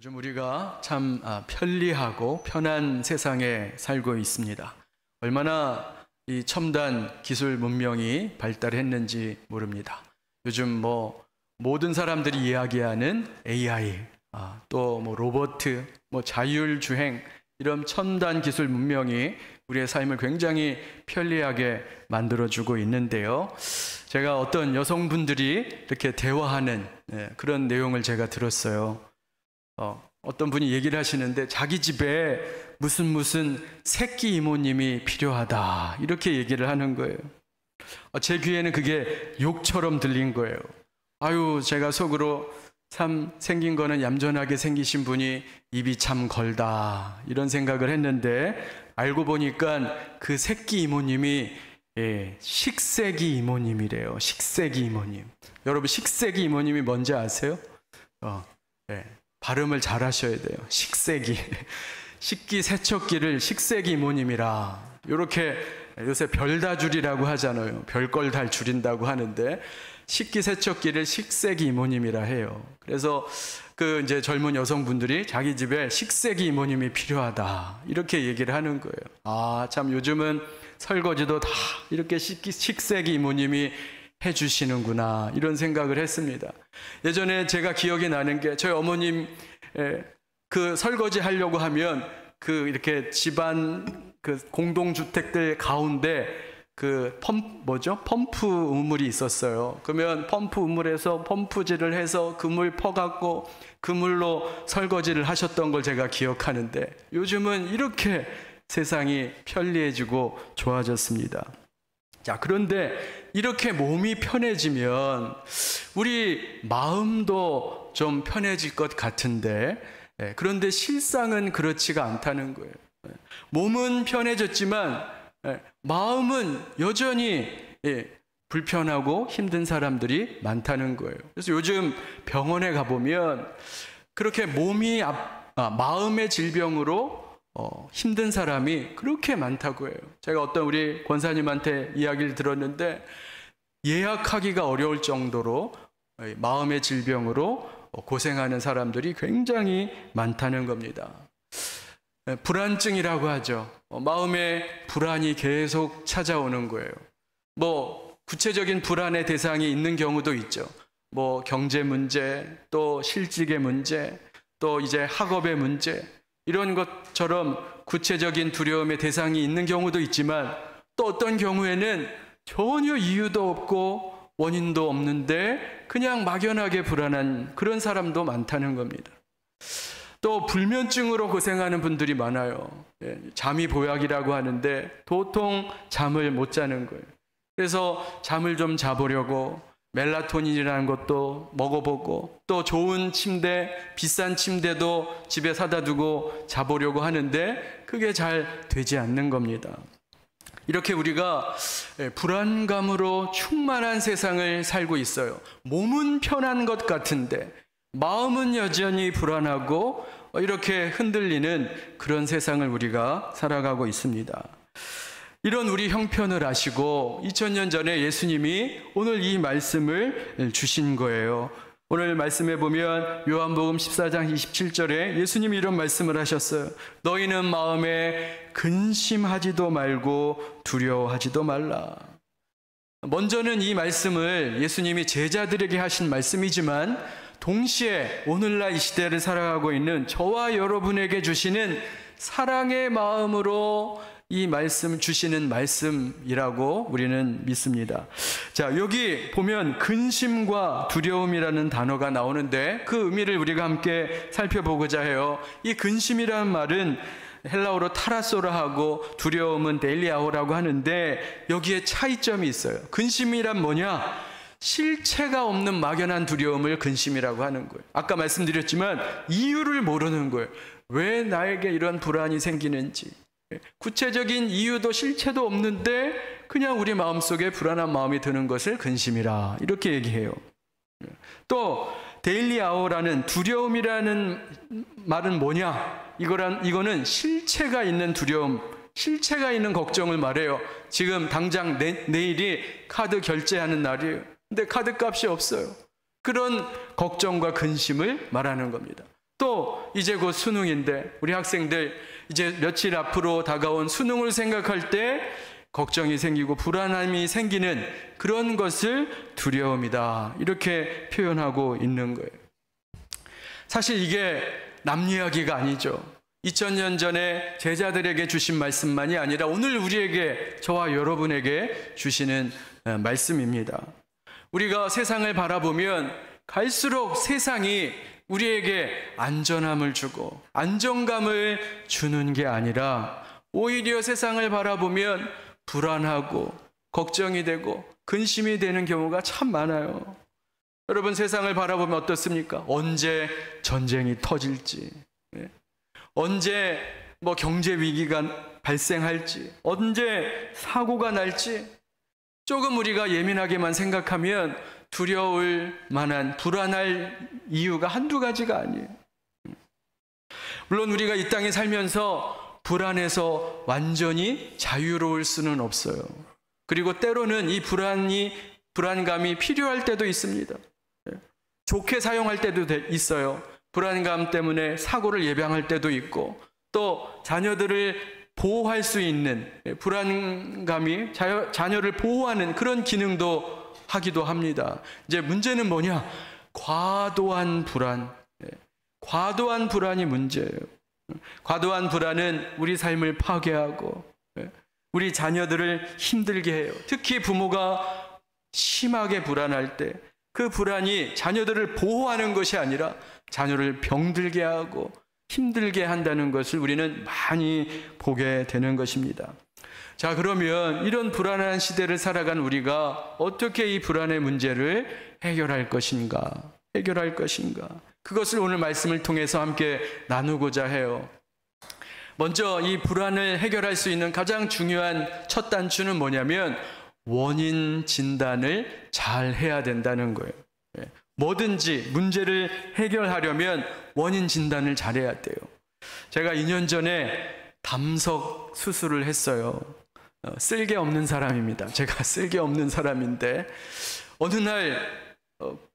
요즘 우리가 참 편리하고 편한 세상에 살고 있습니다. 얼마나 이 첨단 기술 문명이 발달했는지 모릅니다. 요즘 모든 사람들이 이야기하는 AI, 또 로봇, 자율주행, 이런 첨단 기술 문명이 우리의 삶을 굉장히 편리하게 만들어주고 있는데요. 제가 어떤 여성분들이 이렇게 대화하는 그런 내용을 제가 들었어요. 어떤 분이 얘기를 하시는데 자기 집에 무슨 새끼 이모님이 필요하다, 이렇게 얘기를 하는 거예요. 제 귀에는 그게 욕처럼 들린 거예요. 제가 속으로 참 생긴 거는 얌전하게 생기신 분이 입이 참 걸다, 이런 생각을 했는데 알고 보니까 그 새끼 이모님이 식세기 이모님이래요. 식세기 이모님. 여러분, 식세기 이모님이 뭔지 아세요? 발음을 잘 하셔야 돼요. 식세기. 식기세척기를 식세기 이모님이라, 이렇게 요새 별다줄이라고 하잖아요. 별걸 달 줄인다고 하는데 식기세척기를 식세기 이모님이라 해요. 그래서 이제 젊은 여성분들이 자기 집에 식세기 이모님이 필요하다, 이렇게 얘기를 하는 거예요. 참 요즘은 설거지도 다 이렇게 식세기 이모님이 해주시는구나, 이런 생각을 했습니다. 예전에 제가 기억이 나는 게, 저희 어머님 설거지 하려고 하면 이렇게 집안 공동주택들 가운데 펌프 우물이 있었어요. 그러면 펌프 우물에서 펌프질을 해서 그 물 퍼갖고 그 물로 설거지를 하셨던 걸 제가 기억하는데, 요즘은 이렇게 세상이 편리해지고 좋아졌습니다. 그런데 이렇게 몸이 편해지면 우리 마음도 좀 편해질 것 같은데, 그런데 실상은 그렇지가 않다는 거예요. 몸은 편해졌지만 마음은 여전히 불편하고 힘든 사람들이 많다는 거예요. 그래서 요즘 병원에 가보면 그렇게 마음의 질병으로 힘든 사람이 그렇게 많다고 해요. 제가 어떤 우리 권사님한테 이야기를 들었는데, 예약하기가 어려울 정도로 마음의 질병으로 고생하는 사람들이 굉장히 많다는 겁니다. 불안증이라고 하죠. 마음에 불안이 계속 찾아오는 거예요. 구체적인 불안의 대상이 있는 경우도 있죠. 경제 문제, 또 실직의 문제, 또 이제 학업의 문제, 이런 것처럼 구체적인 두려움의 대상이 있는 경우도 있지만, 또 어떤 경우에는 전혀 이유도 없고 원인도 없는데 그냥 막연하게 불안한 그런 사람도 많다는 겁니다. 또 불면증으로 고생하는 분들이 많아요. 잠이 보약이라고 하는데 도통 잠을 못 자는 거예요. 그래서 잠을 좀 자보려고 멜라토닌이라는 것도 먹어보고, 또 좋은 침대, 비싼 침대도 집에 사다 두고 자보려고 하는데 그게 잘 되지 않는 겁니다. 이렇게 우리가 불안감으로 충만한 세상을 살고 있어요. 몸은 편한 것 같은데 마음은 여전히 불안하고 이렇게 흔들리는 그런 세상을 우리가 살아가고 있습니다. 이런 우리 형편을 아시고 2000년 전에 예수님이 오늘 이 말씀을 주신 거예요. 오늘 말씀에 보면 요한복음 14장 27절에 예수님이 이런 말씀을 하셨어요. 너희는 마음에 근심하지도 말고 두려워하지도 말라. 먼저는 이 말씀을 예수님이 제자들에게 하신 말씀이지만, 동시에 오늘날 이 시대를 살아가고 있는 저와 여러분에게 주시는 사랑의 마음으로 이 말씀 주시는 말씀이라고 우리는 믿습니다. 여기 보면 근심과 두려움이라는 단어가 나오는데 그 의미를 우리가 함께 살펴보고자 해요. 이 근심이라는 말은 헬라어로 타라소라 하고 두려움은 데일리아오라고 하는데, 여기에 차이점이 있어요. 근심이란 뭐냐? 실체가 없는 막연한 두려움을 근심이라고 하는 거예요. 아까 말씀드렸지만 이유를 모르는 거예요. 왜 나에게 이런 불안이 생기는지, 구체적인 이유도 실체도 없는데 그냥 우리 마음속에 불안한 마음이 드는 것을 근심이라, 이렇게 얘기해요. 또 데일리아오라는 두려움이라는 말은 뭐냐? 이거는 실체가 있는 두려움, 실체가 있는 걱정을 말해요. 지금 당장 내일이 카드 결제하는 날이에요. 근데 카드 값이 없어요. 그런 걱정과 근심을 말하는 겁니다. 또 이제 곧 수능인데 우리 학생들 이제 며칠 앞으로 다가온 수능을 생각할 때 걱정이 생기고 불안함이 생기는 그런 것을 두려움이다, 이렇게 표현하고 있는 거예요. 사실 이게 남 이야기가 아니죠. 2000년 전에 제자들에게 주신 말씀만이 아니라 오늘 우리에게, 저와 여러분에게 주시는 말씀입니다. 우리가 세상을 바라보면 갈수록 세상이 우리에게 안전함을 주고 안정감을 주는 게 아니라 오히려 세상을 바라보면 불안하고 걱정이 되고 근심이 되는 경우가 참 많아요. 여러분, 세상을 바라보면 어떻습니까? 언제 전쟁이 터질지, 언제 경제 위기가 발생할지, 언제 사고가 날지, 조금 우리가 예민하게만 생각하면 두려울 만한, 불안할 이유가 한두 가지가 아니에요. 물론 우리가 이 땅에 살면서 불안해서 완전히 자유로울 수는 없어요. 그리고 때로는 이 불안감이 필요할 때도 있습니다. 좋게 사용할 때도 있어요. 불안감 때문에 사고를 예방할 때도 있고, 또 자녀들을 보호할 수 있는, 불안감이 자녀를 보호하는 그런 기능도 하기도 합니다. 이제 문제는 뭐냐? 과도한 불안. 과도한 불안이 문제예요. 과도한 불안은 우리 삶을 파괴하고 우리 자녀들을 힘들게 해요. 특히 부모가 심하게 불안할 때 그 불안이 자녀들을 보호하는 것이 아니라 자녀를 병들게 하고 힘들게 한다는 것을 우리는 많이 보게 되는 것입니다. 자, 그러면 이런 불안한 시대를 살아간 우리가 어떻게 이 불안의 문제를 해결할 것인가? 그것을 오늘 말씀을 통해서 함께 나누고자 해요. 먼저 이 불안을 해결할 수 있는 가장 중요한 첫 단추는 뭐냐면 원인 진단을 잘 해야 된다는 거예요. 뭐든지 문제를 해결하려면 원인 진단을 잘해야 돼요. 제가 2년 전에 담석 수술을 했어요. 쓸개없는 사람입니다. 제가 쓸개없는 사람인데 어느 날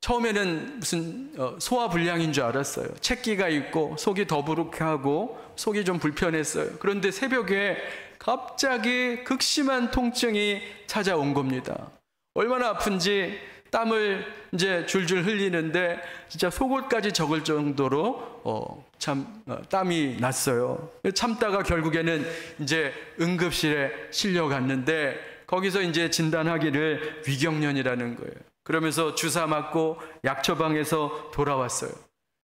처음에는 무슨 소화불량인 줄 알았어요. 채기가 있고 속이 더부룩하고 속이 좀 불편했어요. 그런데 새벽에 갑자기 극심한 통증이 찾아온 겁니다. 얼마나 아픈지 땀을 이제 줄줄 흘리는데 진짜 속옷까지 적을 정도로 땀이 났어요. 참다가 결국에는 이제 응급실에 실려갔는데 거기서 이제 진단하기를 위경련이라는 거예요. 그러면서 주사 맞고 약 처방해서 돌아왔어요.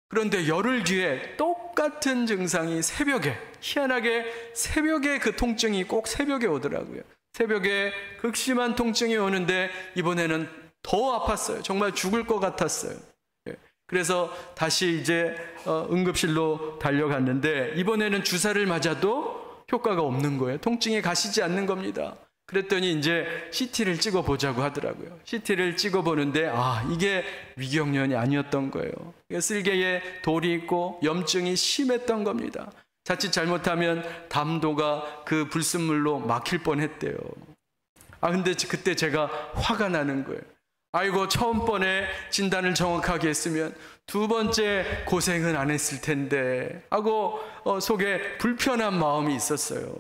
그런데 열흘 뒤에 똑같은 증상이 새벽에, 희한하게 새벽에 그 통증이 꼭 새벽에 오더라고요. 새벽에 극심한 통증이 오는데 이번에는 더 아팠어요. 정말 죽을 것 같았어요. 그래서 다시 이제 응급실로 달려갔는데 이번에는 주사를 맞아도 효과가 없는 거예요. 통증이 가시지 않는 겁니다. 그랬더니 이제 CT를 찍어보자고 하더라고요. CT를 찍어보는데 이게 위경련이 아니었던 거예요. 쓸개에 돌이 있고 염증이 심했던 겁니다. 자칫 잘못하면 담도가 그 불순물로 막힐 뻔했대요. 근데 그때 제가 화가 나는 거예요. 아이고, 처음 번에 진단을 정확하게 했으면 두 번째 고생은 안 했을 텐데 하고 속에 불편한 마음이 있었어요.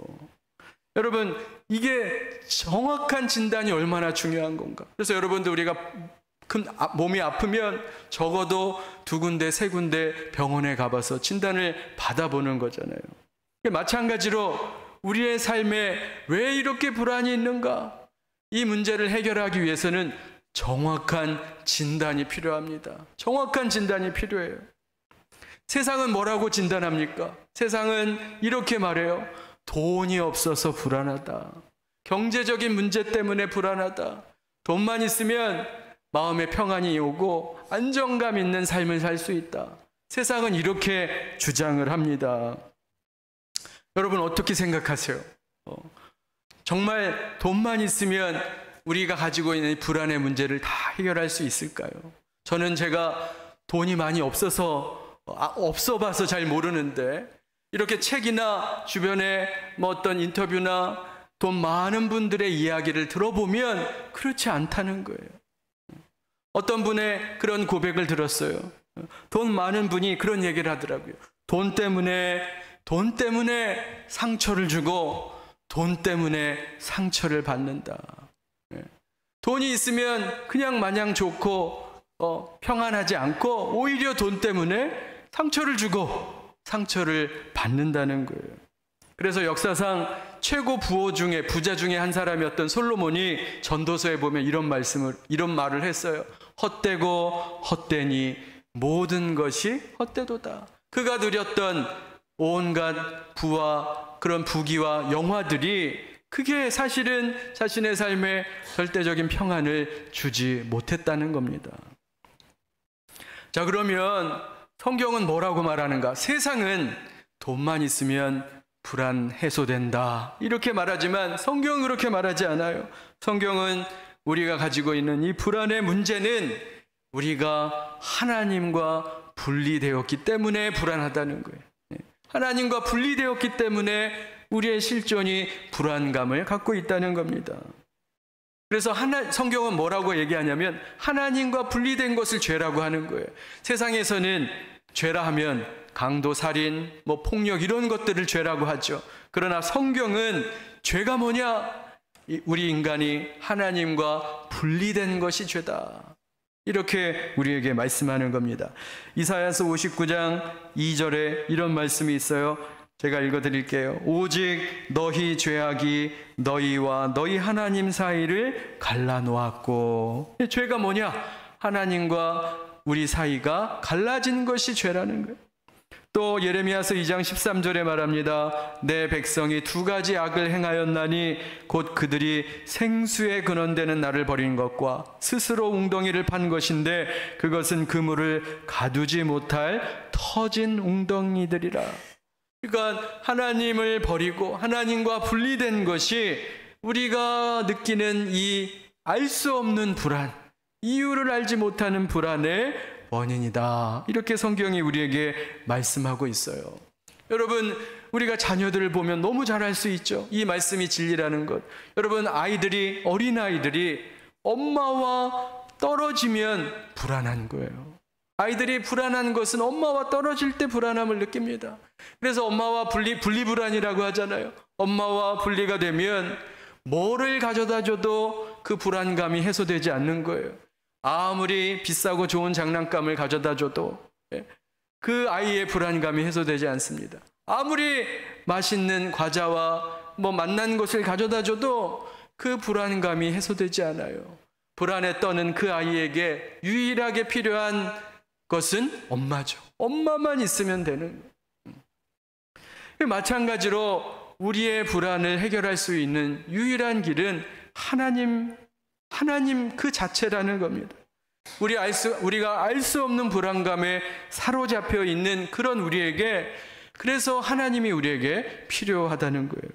여러분, 이게 정확한 진단이 얼마나 중요한 건가. 그래서 여러분들, 우리가 몸이 아프면 적어도 2군데, 3군데 병원에 가봐서 진단을 받아보는 거잖아요. 마찬가지로 우리의 삶에 왜 이렇게 불안이 있는가? 이 문제를 해결하기 위해서는 정확한 진단이 필요합니다. 정확한 진단이 필요해요. 세상은 뭐라고 진단합니까? 세상은 이렇게 말해요. 돈이 없어서 불안하다. 경제적인 문제 때문에 불안하다. 돈만 있으면 마음의 평안이 오고 안정감 있는 삶을 살 수 있다. 세상은 이렇게 주장을 합니다. 여러분, 어떻게 생각하세요? 정말 돈만 있으면 우리가 가지고 있는 불안의 문제를 다 해결할 수 있을까요? 저는 제가 돈이 많이 없어봐서 잘 모르는데 이렇게 책이나 주변에 어떤 인터뷰나 돈 많은 분들의 이야기를 들어보면 그렇지 않다는 거예요. 어떤 분의 그런 고백을 들었어요. 돈 많은 분이 그런 얘기를 하더라고요. 돈 때문에 상처를 주고 돈 때문에 상처를 받는다. 돈이 있으면 그냥 마냥 좋고 평안하지 않고 오히려 돈 때문에 상처를 주고 상처를 받는다는 거예요. 그래서 역사상 최고 부자 중에 한 사람이었던 솔로몬이 전도서에 보면 이런 말을 했어요. 헛되고 헛되니 모든 것이 헛되도다. 그가 누렸던 온갖 부와 그런 부귀와 영화들이 그게 사실은 자신의 삶에 절대적인 평안을 주지 못했다는 겁니다. 자, 그러면 성경은 뭐라고 말하는가? 세상은 돈만 있으면 불안 해소된다, 이렇게 말하지만 성경은 그렇게 말하지 않아요. 성경은 우리가 가지고 있는 이 불안의 문제는 우리가 하나님과 분리되었기 때문에 불안하다는 거예요. 하나님과 분리되었기 때문에 우리의 실존이 불안감을 갖고 있다는 겁니다. 그래서 성경은 뭐라고 얘기하냐면 하나님과 분리된 것을 죄라고 하는 거예요. 세상에서는 죄라 하면 강도, 살인, 폭력 이런 것들을 죄라고 하죠. 그러나 성경은 죄가 뭐냐? 우리 인간이 하나님과 분리된 것이 죄다, 이렇게 우리에게 말씀하는 겁니다. 이사야서 59장 2절에 이런 말씀이 있어요. 제가 읽어드릴게요. 오직 너희 죄악이 너희와 너희 하나님 사이를 갈라놓았고. 죄가 뭐냐? 하나님과 우리 사이가 갈라진 것이 죄라는 거예요. 또 예레미야서 2장 13절에 말합니다. 내 백성이 두 가지 악을 행하였나니 곧 그들이 생수에 근원되는 나를 버린 것과 스스로 웅덩이를 판 것인데 그것은 그물을 가두지 못할 터진 웅덩이들이라. 그러니까 하나님을 버리고 하나님과 분리된 것이 우리가 느끼는 이 알 수 없는 불안, 이유를 알지 못하는 불안의 원인이다, 이렇게 성경이 우리에게 말씀하고 있어요. 여러분, 우리가 자녀들을 보면 너무 잘 알 수 있죠. 이 말씀이 진리라는 것. 여러분, 어린아이들이 엄마와 떨어지면 불안한 거예요. 아이들이 불안한 것은 엄마와 떨어질 때 불안함을 느낍니다. 그래서 엄마와 분리불안이라고 하잖아요. 엄마와 분리가 되면 뭐를 가져다 줘도 그 불안감이 해소되지 않는 거예요. 아무리 비싸고 좋은 장난감을 가져다 줘도 그 아이의 불안감이 해소되지 않습니다. 아무리 맛있는 과자와 맛난 것을 가져다 줘도 그 불안감이 해소되지 않아요. 불안에 떠는 그 아이에게 유일하게 필요한 것은 엄마죠. 엄마만 있으면 되는 거예요. 마찬가지로 우리의 불안을 해결할 수 있는 유일한 길은 하나님 그 자체라는 겁니다. 우리가 알 수 없는 불안감에 사로잡혀 있는 그런 우리에게, 그래서 하나님이 우리에게 필요하다는 거예요.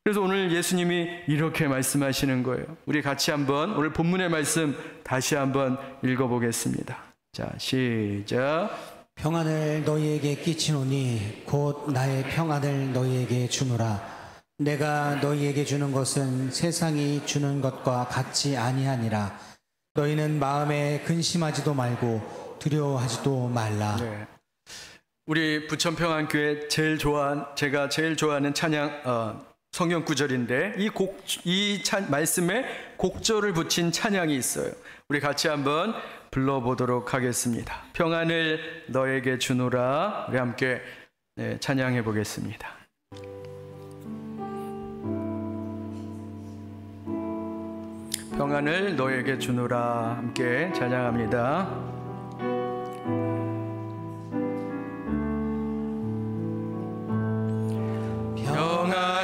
그래서 오늘 예수님이 이렇게 말씀하시는 거예요. 우리 같이 한번 오늘 본문의 말씀 다시 한번 읽어보겠습니다. 자, 시작. 평안을 너희에게 끼치노니 곧 나의 평안을 너희에게 주노라. 내가 너희에게 주는 것은 세상이 주는 것과 같지 아니하니라. 너희는 마음에 근심하지도 말고 두려워하지도 말라. 네. 우리 부천평안교회 제가 제일 좋아하는 찬양 성경 구절인데 이 말씀에 곡절을 붙인 찬양이 있어요. 우리 같이 한번 불러보도록 하겠습니다. 평안을 너에게 주노라. 우리 함께 찬양해 보겠습니다. 평안을 너에게 주노라. 함께 찬양합니다.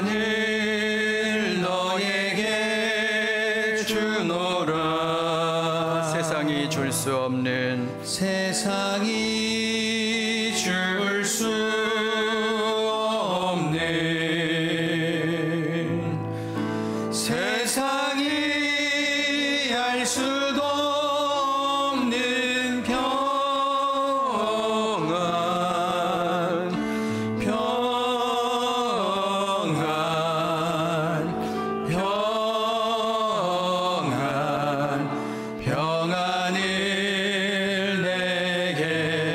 평안을 너에게 주노라. 세상이 줄 수 없는, 세상이 줄 수 없는, 세상이 알 수도 없는 평안, 평안을 내게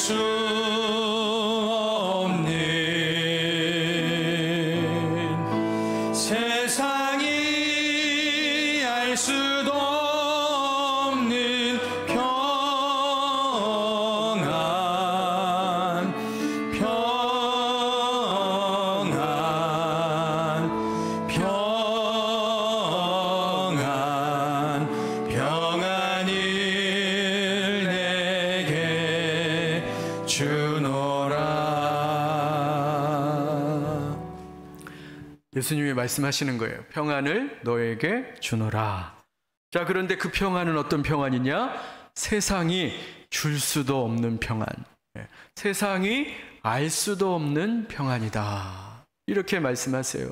수 없는 세상이 알 수도 없는 평안, 평안, 평안, 평안을 내게 주노라. 예수님이 말씀하시는 거예요. 평안을 너에게 주노라. 자, 그런데 그 평안은 어떤 평안이냐? 세상이 줄 수도 없는 평안, 세상이 알 수도 없는 평안이다. 이렇게 말씀하세요.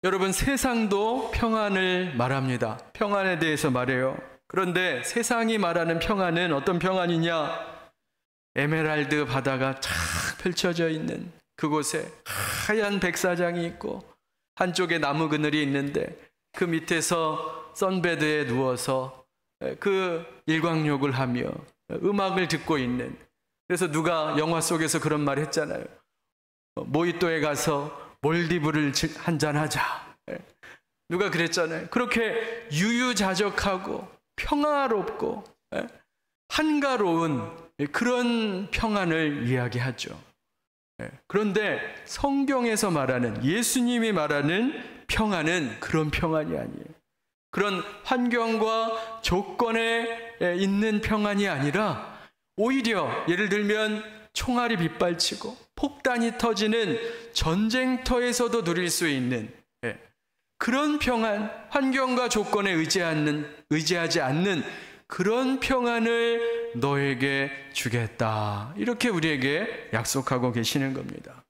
여러분, 세상도 평안을 말합니다. 평안에 대해서 말해요. 그런데 세상이 말하는 평안은 어떤 평안이냐? 에메랄드 바다가 쫙 펼쳐져 있는 그곳에 하얀 백사장이 있고 한쪽에 나무 그늘이 있는데 그 밑에서 선베드에 누워서 그 일광욕을 하며 음악을 듣고 있는, 그래서 누가 영화 속에서 그런 말 했잖아요. 모히또에 가서 몰디브를 한잔하자. 누가 그랬잖아요. 그렇게 유유자적하고 평화롭고 한가로운 그런 평안을 이야기하죠. 그런데 성경에서 말하는, 예수님이 말하는 평안은 그런 평안이 아니에요. 그런 환경과 조건에 있는 평안이 아니라 오히려 예를 들면 총알이 빗발치고 폭탄이 터지는 전쟁터에서도 누릴 수 있는 그런 평안, 환경과 조건에 의지하지 않는 그런 평안을 너에게 주겠다. 이렇게 우리에게 약속하고 계시는 겁니다.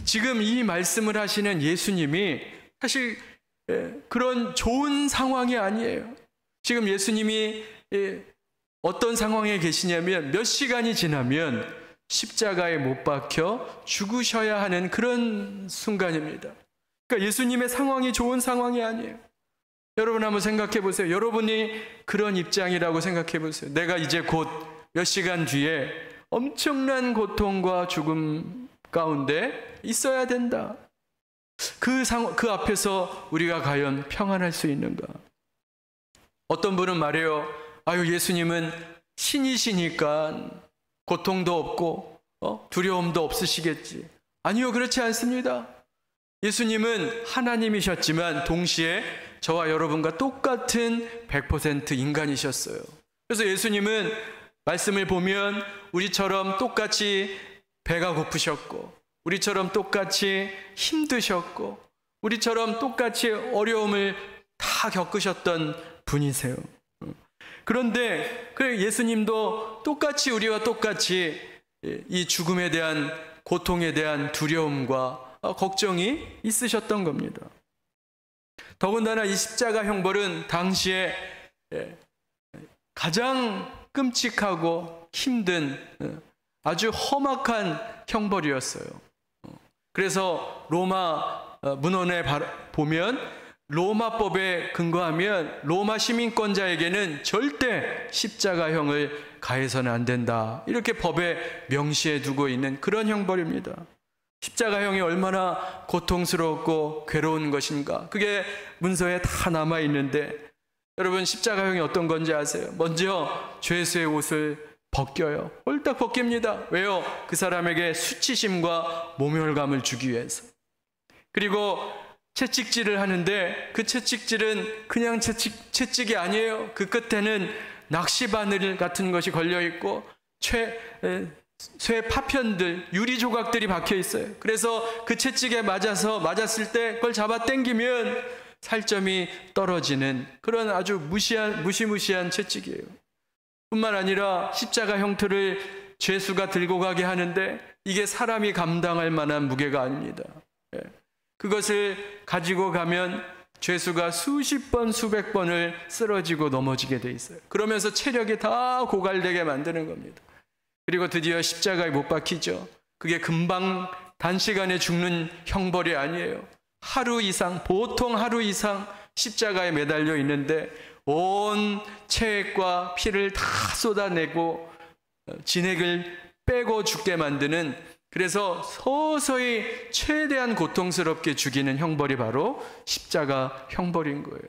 지금 이 말씀을 하시는 예수님이 사실 그런 좋은 상황이 아니에요. 지금 예수님이 어떤 상황에 계시냐면 몇 시간이 지나면 십자가에 못 박혀 죽으셔야 하는 그런 순간입니다. 그러니까 예수님의 상황이 좋은 상황이 아니에요. 여러분 한번 생각해 보세요. 여러분이 그런 입장이라고 생각해 보세요. 내가 이제 곧 몇 시간 뒤에 엄청난 고통과 죽음 가운데 있어야 된다. 그 앞에서 우리가 과연 평안할 수 있는가? 어떤 분은 말해요. 아유, 예수님은 신이시니까 고통도 없고 두려움도 없으시겠지. 아니요, 그렇지 않습니다. 예수님은 하나님이셨지만 동시에 저와 여러분과 똑같은 100% 인간이셨어요. 그래서 예수님은 말씀을 보면 우리처럼 똑같이 배가 고프셨고, 우리처럼 똑같이 힘드셨고, 우리처럼 똑같이 어려움을 다 겪으셨던 분이세요. 그런데 예수님도 똑같이 우리와 똑같이 이 죽음에 대한 고통에 대한 두려움과 걱정이 있으셨던 겁니다. 더군다나 이 십자가 형벌은 당시에 가장 끔찍하고 힘든 아주 험악한 형벌이었어요. 그래서 로마 문헌에 보면 로마법에 근거하면 로마 시민권자에게는 절대 십자가형을 가해서는 안 된다. 이렇게 법에 명시해 두고 있는 그런 형벌입니다. 십자가형이 얼마나 고통스럽고 괴로운 것인가. 그게 문서에 다 남아 있는데 여러분, 십자가형이 어떤 건지 아세요? 먼저 죄수의 옷을 벗겨요. 홀딱 벗깁니다. 왜요? 그 사람에게 수치심과 모멸감을 주기 위해서. 그리고 채찍질을 하는데 그 채찍질은 그냥 채찍이 아니에요. 그 끝에는 낚시바늘 같은 것이 걸려 있고 쇠 파편들, 유리 조각들이 박혀 있어요. 그래서 그 채찍에 맞았을 때 그걸 잡아 당기면 살점이 떨어지는 그런 아주 무시무시한 채찍이에요. 뿐만 아니라 십자가 형틀을 죄수가 들고 가게 하는데 이게 사람이 감당할 만한 무게가 아닙니다. 그것을 가지고 가면 죄수가 수십 번, 수백 번을 쓰러지고 넘어지게 돼 있어요. 그러면서 체력이 다 고갈되게 만드는 겁니다. 그리고 드디어 십자가에 못 박히죠. 그게 금방 단시간에 죽는 형벌이 아니에요. 하루 이상, 보통 하루 이상 십자가에 매달려 있는데 온 체액과 피를 다 쏟아내고 진액을 빼고 죽게 만드는, 그래서 서서히 최대한 고통스럽게 죽이는 형벌이 바로 십자가 형벌인 거예요.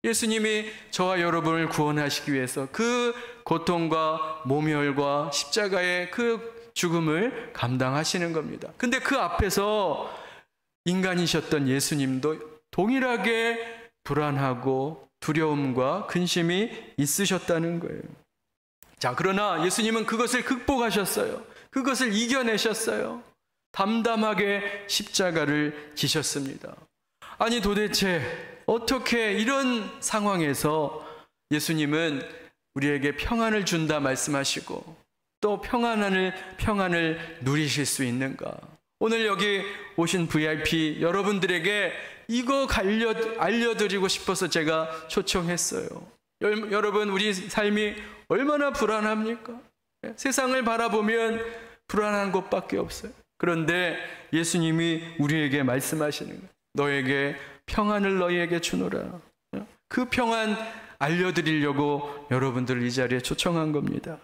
예수님이 저와 여러분을 구원하시기 위해서 그 고통과 모멸과 십자가의 그 죽음을 감당하시는 겁니다. 근데 그 앞에서 인간이셨던 예수님도 동일하게 불안하고 두려움과 근심이 있으셨다는 거예요. 자, 그러나 예수님은 그것을 극복하셨어요. 그것을 이겨내셨어요. 담담하게 십자가를 지셨습니다. 아니, 도대체 어떻게 이런 상황에서 예수님은 우리에게 평안을 준다 말씀하시고 또 평안을 누리실 수 있는가? 오늘 여기 오신 VIP 여러분들에게 이거 알려드리고 싶어서 제가 초청했어요. 여러분, 우리 삶이 얼마나 불안합니까? 세상을 바라보면 불안한 것밖에 없어요. 그런데 예수님이 우리에게 말씀하시는 거예요. 너에게 평안을 너희에게 주노라. 그 평안 알려드리려고 여러분들을 이 자리에 초청한 겁니다.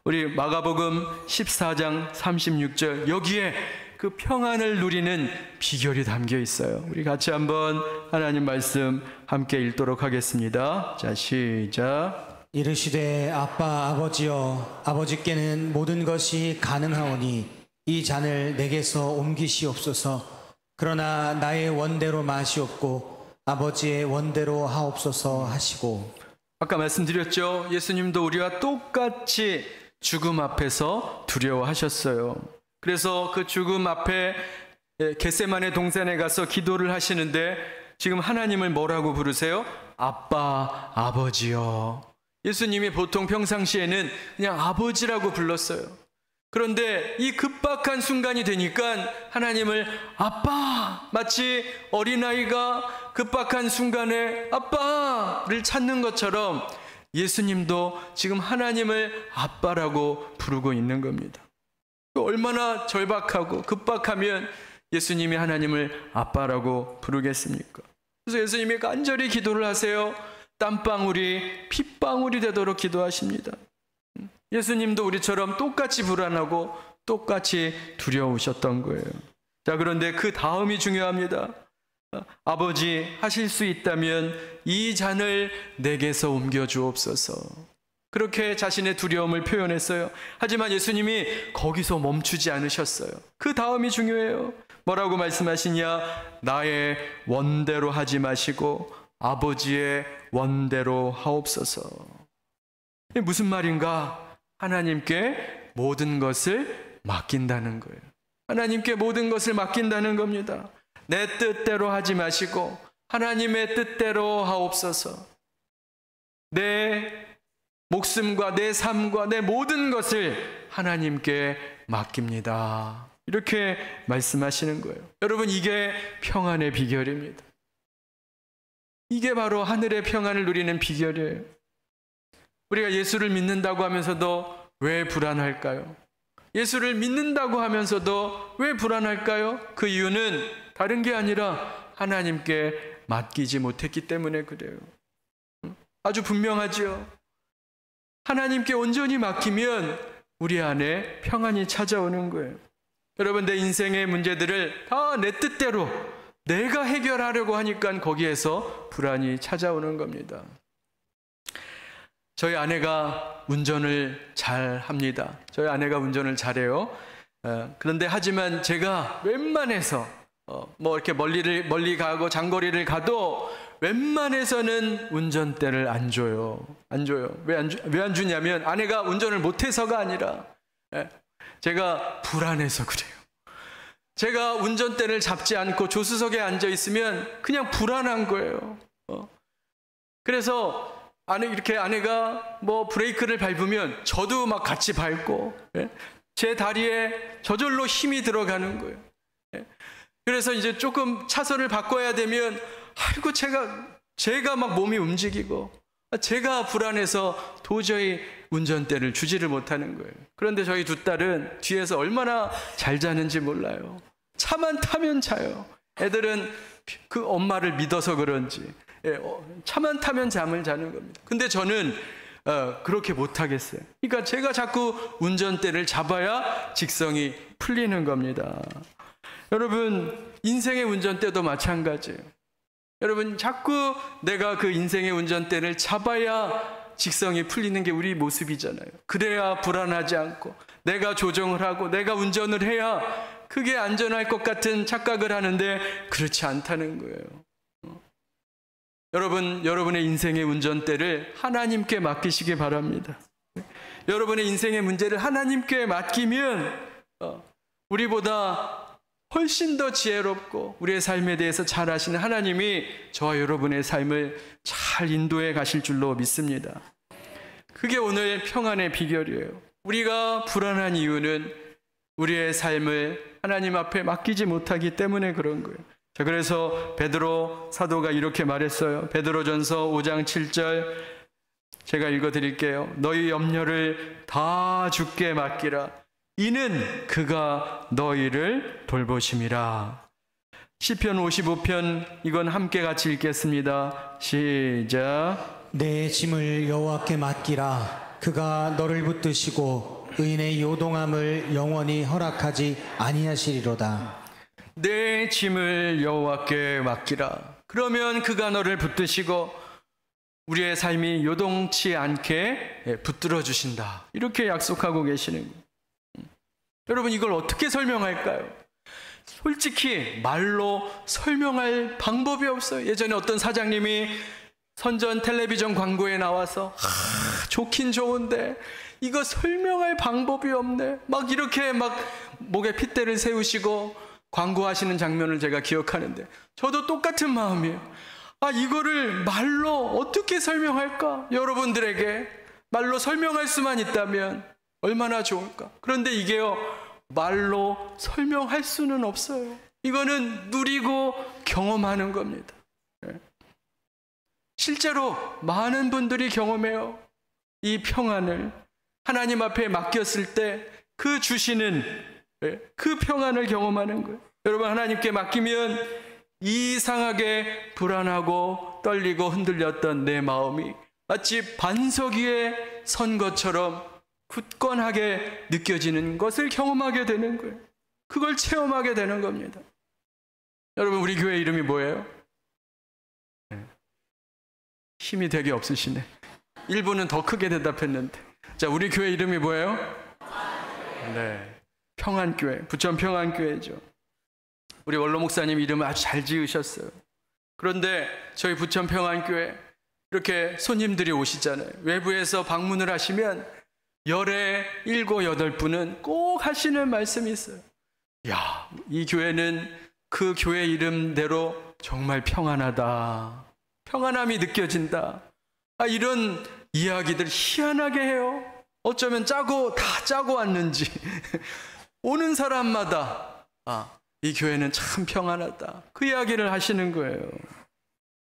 우리 마가복음 14장 36절, 여기에 그 평안을 누리는 비결이 담겨 있어요. 우리 같이 한번 하나님 말씀 함께 읽도록 하겠습니다. 자, 시작. 이르시되 아빠 아버지여, 아버지께는 모든 것이 가능하오니 이 잔을 내게서 옮기시옵소서. 그러나 나의 원대로 마시옵고 아버지의 원대로 하옵소서 하시고. 아까 말씀드렸죠. 예수님도 우리와 똑같이 죽음 앞에서 두려워하셨어요. 그래서 그 죽음 앞에 겟세마네 동산에 가서 기도를 하시는데 지금 하나님을 뭐라고 부르세요? 아빠, 아버지요. 예수님이 보통 평상시에는 그냥 아버지라고 불렀어요. 그런데 이 급박한 순간이 되니까 하나님을 아빠, 마치 어린아이가 급박한 순간에 아빠를 찾는 것처럼 예수님도 지금 하나님을 아빠라고 부르고 있는 겁니다. 얼마나 절박하고 급박하면 예수님이 하나님을 아빠라고 부르겠습니까? 그래서 예수님이 간절히 기도를 하세요. 땀방울이 핏방울이 되도록 기도하십니다. 예수님도 우리처럼 똑같이 불안하고 똑같이 두려우셨던 거예요. 자, 그런데 그 다음이 중요합니다. 아버지, 하실 수 있다면 이 잔을 내게서 옮겨 주옵소서. 그렇게 자신의 두려움을 표현했어요. 하지만 예수님이 거기서 멈추지 않으셨어요. 그 다음이 중요해요. 뭐라고 말씀하시냐? 나의 원대로 하지 마시고 아버지의 원대로 하옵소서. 이게 무슨 말인가? 하나님께 모든 것을 맡긴다는 거예요. 하나님께 모든 것을 맡긴다는 겁니다. 내 뜻대로 하지 마시고 하나님의 뜻대로 하옵소서. 내 목숨과 내 삶과 내 모든 것을 하나님께 맡깁니다. 이렇게 말씀하시는 거예요. 여러분, 이게 평안의 비결입니다. 이게 바로 하늘의 평안을 누리는 비결이에요. 우리가 예수를 믿는다고 하면서도 왜 불안할까요? 예수를 믿는다고 하면서도 왜 불안할까요? 그 이유는 다른 게 아니라 하나님께 맡기지 못했기 때문에 그래요. 아주 분명하죠. 하나님께 온전히 맡기면 우리 안에 평안이 찾아오는 거예요. 여러분, 내 인생의 문제들을 다 내 뜻대로 내가 해결하려고 하니까 거기에서 불안이 찾아오는 겁니다. 저희 아내가 운전을 잘 합니다. 저희 아내가 운전을 잘해요. 그런데 하지만 제가 웬만해서 이렇게 멀리 가고 장거리를 가도 웬만해서는 운전대를 안 줘요. 왜 안 주냐면 아내가 운전을 못해서가 아니라 제가 불안해서 그래요. 제가 운전대를 잡지 않고 조수석에 앉아 있으면 그냥 불안한 거예요. 그래서 아내가 브레이크를 밟으면 저도 막 같이 밟고 제 다리에 저절로 힘이 들어가는 거예요. 그래서 이제 조금 차선을 바꿔야 되면 아이고 제가 막 몸이 움직이고 제가 불안해서 도저히 운전대를 주지를 못하는 거예요. 그런데 저희 두 딸은 뒤에서 얼마나 잘 자는지 몰라요. 차만 타면 자요. 애들은 그 엄마를 믿어서 그런지 차만 타면 잠을 자는 겁니다. 근데 저는 그렇게 못하겠어요. 그러니까 제가 자꾸 운전대를 잡아야 직성이 풀리는 겁니다. 여러분, 인생의 운전대도 마찬가지예요. 여러분, 자꾸 내가 그 인생의 운전대를 잡아야 직성이 풀리는 게 우리 모습이잖아요. 그래야 불안하지 않고 내가 조정을 하고 내가 운전을 해야 그게 안전할 것 같은 착각을 하는데 그렇지 않다는 거예요. 여러분, 여러분의 인생의 운전대를 하나님께 맡기시기 바랍니다. 여러분의 인생의 문제를 하나님께 맡기면 우리보다 훨씬 더 지혜롭고 우리의 삶에 대해서 잘 아시는 하나님이 저와 여러분의 삶을 잘 인도해 가실 줄로 믿습니다. 그게 오늘 평안의 비결이에요. 우리가 불안한 이유는 우리의 삶을 하나님 앞에 맡기지 못하기 때문에 그런 거예요. 자, 그래서 베드로 사도가 이렇게 말했어요. 베드로전서 5장 7절 제가 읽어드릴게요. 너희 염려를 다 주께 맡기라. 이는 그가 너희를 돌보심이라. 시편 55편 이건 함께 같이 읽겠습니다. 시작. 내 짐을 여호와께 맡기라. 그가 너를 붙드시고 의인의 요동함을 영원히 허락하지 아니하시리로다. 내 짐을 여호와께 맡기라. 그러면 그가 너를 붙드시고 우리의 삶이 요동치 않게 붙들어 주신다. 이렇게 약속하고 계시는 거예요. 여러분, 이걸 어떻게 설명할까요? 솔직히 말로 설명할 방법이 없어요. 예전에 어떤 사장님이 선전 텔레비전 광고에 나와서 좋긴 좋은데 이거 설명할 방법이 없네. 막 이렇게 막 목에 핏대를 세우시고 광고하시는 장면을 제가 기억하는데 저도 똑같은 마음이에요. 이거를 말로 어떻게 설명할까? 여러분들에게 말로 설명할 수만 있다면 얼마나 좋을까? 그런데 이게요, 말로 설명할 수는 없어요. 이거는 누리고 경험하는 겁니다. 실제로 많은 분들이 경험해요. 이 평안을 하나님 앞에 맡겼을 때 그 주시는 그 평안을 경험하는 거예요. 여러분, 하나님께 맡기면 이상하게 불안하고 떨리고 흔들렸던 내 마음이 마치 반석 위에 선 것처럼 굳건하게 느껴지는 것을 경험하게 되는 거예요. 그걸 체험하게 되는 겁니다. 여러분, 우리 교회 이름이 뭐예요? 힘이 되게 없으시네. 일부는 더 크게 대답했는데. 자, 우리 교회 이름이 뭐예요? 네, 평안교회, 부천 평안교회죠. 우리 원로 목사님 이름을 아주 잘 지으셨어요. 그런데 저희 부천 평안교회 이렇게 손님들이 오시잖아요. 외부에서 방문을 하시면 열에 7, 8분은 꼭 하시는 말씀이 있어요. 야, 이 교회는 그 교회 이름대로 정말 평안하다. 평안함이 느껴진다. 이런 이야기들 희한하게 해요. 어쩌면 다 짜고 왔는지 오는 사람마다 이 교회는 참 평안하다. 그 이야기를 하시는 거예요.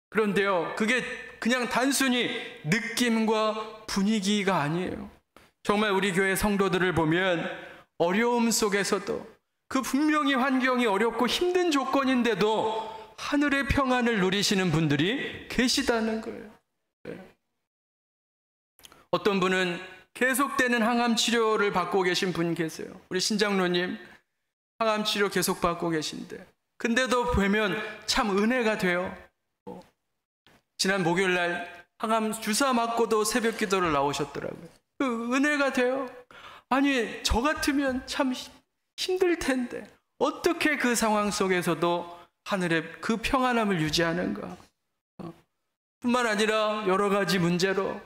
그런데요, 그게 그냥 단순히 느낌과 분위기가 아니에요. 정말 우리 교회 성도들을 보면 어려움 속에서도 그 분명히 환경이 어렵고 힘든 조건인데도 하늘의 평안을 누리시는 분들이 계시다는 거예요. 어떤 분은 계속되는 항암 치료를 받고 계신 분 계세요. 우리 신장로님 항암 치료 계속 받고 계신데 근데도 보면 참 은혜가 돼요. 지난 목요일 날 항암 주사 맞고도 새벽 기도를 나오셨더라고요. 그 은혜가 돼요. 아니, 저 같으면 참 힘들 텐데 어떻게 그 상황 속에서도 하늘의 그 평안함을 유지하는가? 뿐만 아니라 여러 가지 문제로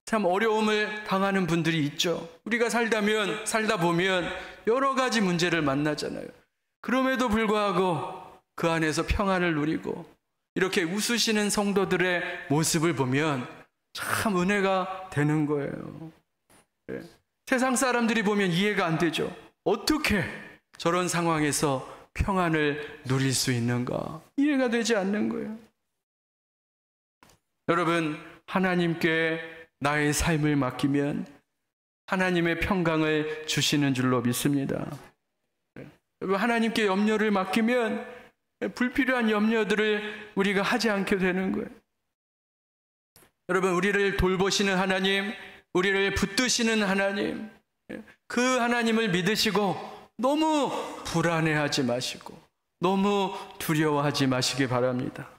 참 어려움을 당하는 분들이 있죠. 우리가 살다 보면 여러 가지 문제를 만나잖아요. 그럼에도 불구하고 그 안에서 평안을 누리고 이렇게 웃으시는 성도들의 모습을 보면 참 은혜가 되는 거예요. 세상 사람들이 보면 이해가 안 되죠. 어떻게 저런 상황에서 평안을 누릴 수 있는가? 이해가 되지 않는 거예요. 여러분, 하나님께 나의 삶을 맡기면 하나님의 평강을 주시는 줄로 믿습니다. 여러분, 하나님께 염려를 맡기면 불필요한 염려들을 우리가 하지 않게 되는 거예요. 여러분, 우리를 돌보시는 하나님, 우리를 붙드시는 하나님, 그 하나님을 믿으시고 너무 불안해하지 마시고 너무 두려워하지 마시기 바랍니다.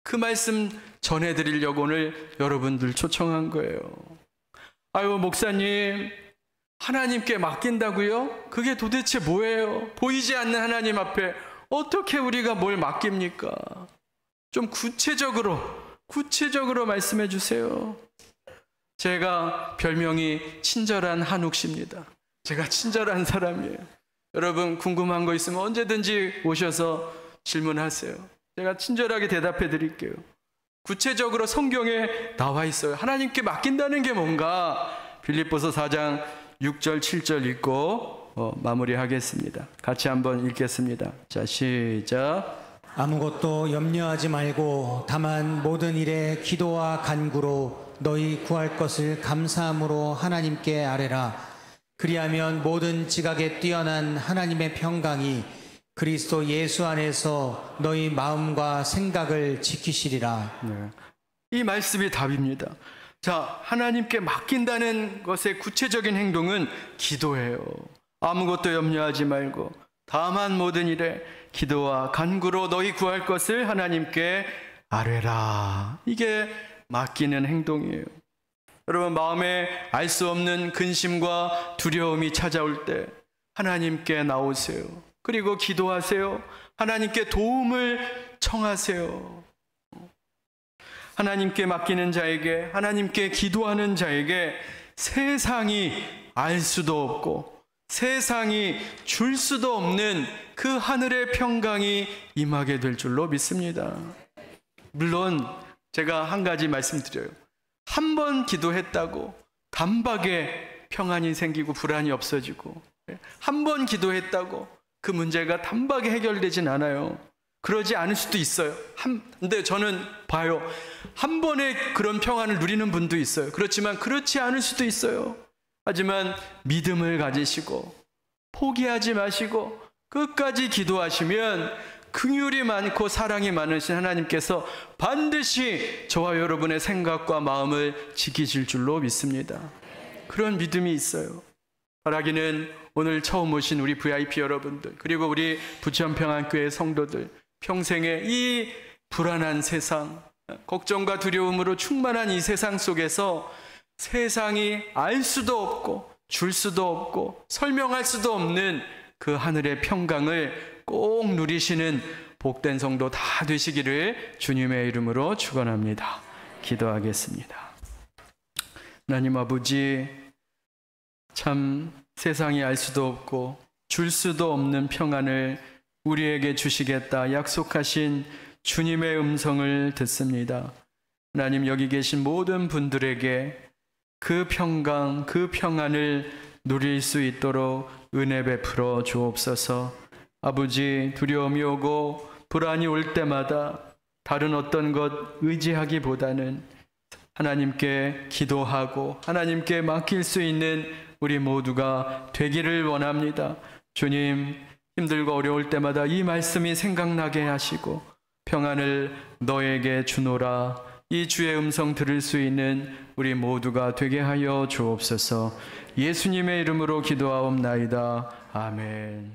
그 말씀 전해드리려고 오늘 여러분들 초청한 거예요. 아유, 목사님, 하나님께 맡긴다고요? 그게 도대체 뭐예요? 보이지 않는 하나님 앞에 어떻게 우리가 뭘 맡깁니까? 좀 구체적으로 말씀해 주세요. 제가 별명이 친절한 한욱 씨입니다. 제가 친절한 사람이에요. 여러분, 궁금한 거 있으면 언제든지 오셔서 질문하세요. 제가 친절하게 대답해 드릴게요. 구체적으로 성경에 나와 있어요. 하나님께 맡긴다는 게 뭔가? 빌립보서 4장 6절 7절 읽고 마무리하겠습니다. 같이 한번 읽겠습니다. 자, 시작. 아무것도 염려하지 말고 다만 모든 일에 기도와 간구로 너희 구할 것을 감사함으로 하나님께 아뢰라. 그리하면 모든 지각에 뛰어난 하나님의 평강이 그리스도 예수 안에서 너희 마음과 생각을 지키시리라. 네. 이 말씀이 답입니다. 자, 하나님께 맡긴다는 것의 구체적인 행동은 기도예요. 아무것도 염려하지 말고 다만 모든 일에 기도와 간구로 너희 구할 것을 하나님께 아뢰라. 이게 맡기는 행동이에요. 여러분, 마음에 알 수 없는 근심과 두려움이 찾아올 때 하나님께 나오세요. 그리고 기도하세요. 하나님께 도움을 청하세요. 하나님께 맡기는 자에게, 하나님께 기도하는 자에게 세상이 알 수도 없고 세상이 줄 수도 없는 그 하늘의 평강이 임하게 될 줄로 믿습니다. 물론 제가 한 가지 말씀드려요. 한 번 기도했다고 단박에 평안이 생기고 불안이 없어지고, 한 번 기도했다고 그 문제가 단박에 해결되진 않아요. 그러지 않을 수도 있어요. 근데 저는 봐요. 한 번에 그런 평안을 누리는 분도 있어요. 그렇지만 그렇지 않을 수도 있어요. 하지만 믿음을 가지시고 포기하지 마시고 끝까지 기도하시면 긍휼이 많고 사랑이 많으신 하나님께서 반드시 저와 여러분의 생각과 마음을 지키실 줄로 믿습니다. 그런 믿음이 있어요. 바라기는 오늘 처음 오신 우리 VIP 여러분들, 그리고 우리 부천평안교회 성도들, 평생에 이 불안한 세상, 걱정과 두려움으로 충만한 이 세상 속에서 세상이 알 수도 없고 줄 수도 없고 설명할 수도 없는 그 하늘의 평강을 꼭 누리시는 복된 성도 다 되시기를 주님의 이름으로 축원합니다. 기도하겠습니다. 하나님 아버지, 참 세상이 알 수도 없고 줄 수도 없는 평안을 우리에게 주시겠다 약속하신 주님의 음성을 듣습니다. 하나님, 여기 계신 모든 분들에게 그 평강, 그 평안을 누릴 수 있도록 은혜 베풀어 주옵소서. 아버지, 두려움이 오고 불안이 올 때마다 다른 어떤 것 의지하기보다는 하나님께 기도하고 하나님께 맡길 수 있는 우리 모두가 되기를 원합니다. 주님, 힘들고 어려울 때마다 이 말씀이 생각나게 하시고 평안을 너에게 주노라, 이 주의 음성 들을 수 있는 우리 모두가 되게 하여 주옵소서. 예수님의 이름으로 기도하옵나이다. 아멘.